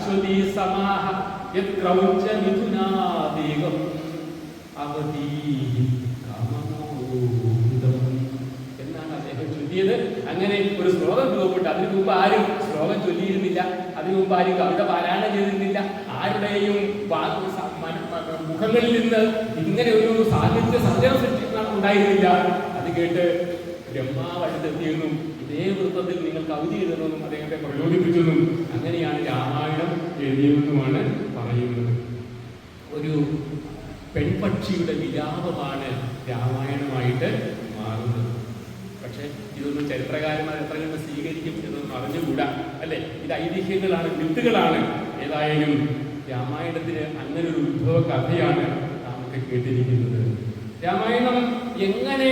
അശ്വതി സമാഹ യത് ക്രൗഞ്ച മിഥുനാദേകം അവധി കാമമോദം എന്നാണ് അദ്ദേഹം ചൊല്ലിയത്. അങ്ങനെ ഒരു ശ്ലോകം രൂപപ്പെട്ടു. അതിനു മുമ്പ് ആരും ശ്ലോകം ചൊല്ലിയിരുന്നില്ല, അതിനു മുമ്പ് ആരും കവിത പാരായണം ചെയ്തിരുന്നില്ല. ആരുടെയും മുഖങ്ങളിൽ നിന്ന് ഇങ്ങനെ ഒരു സാഹിത്യ സഞ്ചയം സൃഷ്ടിക്കാൻ ഉണ്ടായിരുന്നില്ല. അത് കേട്ട് ബ്രഹ്മാവ് അടുത്തെത്തിയെന്നും ഇതേ വൃത്തത്തിൽ നിങ്ങൾ കവിത എഴുതണമെന്നും അദ്ദേഹത്തെ പ്രചോദിപ്പിച്ചെന്നും അങ്ങനെയാണ് രാമായണം എഴുതിയതെന്നുമാണ് പറയുന്നത്. ഒരു പെൺപക്ഷിയുടെ വിലാപമാണ് രാമായണമായിട്ട് മാറുന്നത്. പക്ഷെ ഇതൊന്നും ചരിത്രകാരന്മാർ എത്ര കണ്ട് സ്വീകരിക്കും എന്നൊന്നും അറിഞ്ഞുകൂടാ, അല്ലെ? ഇത് ഐതിഹ്യങ്ങളാണ്, മിത്തുകളാണ്. ഏതായാലും രാമായണത്തിന് അങ്ങനെ ഒരു ഉത്ഭവ കഥയാണ് നാമൊക്കെ കേട്ടിരിക്കുന്നത്. രാമായണം എങ്ങനെ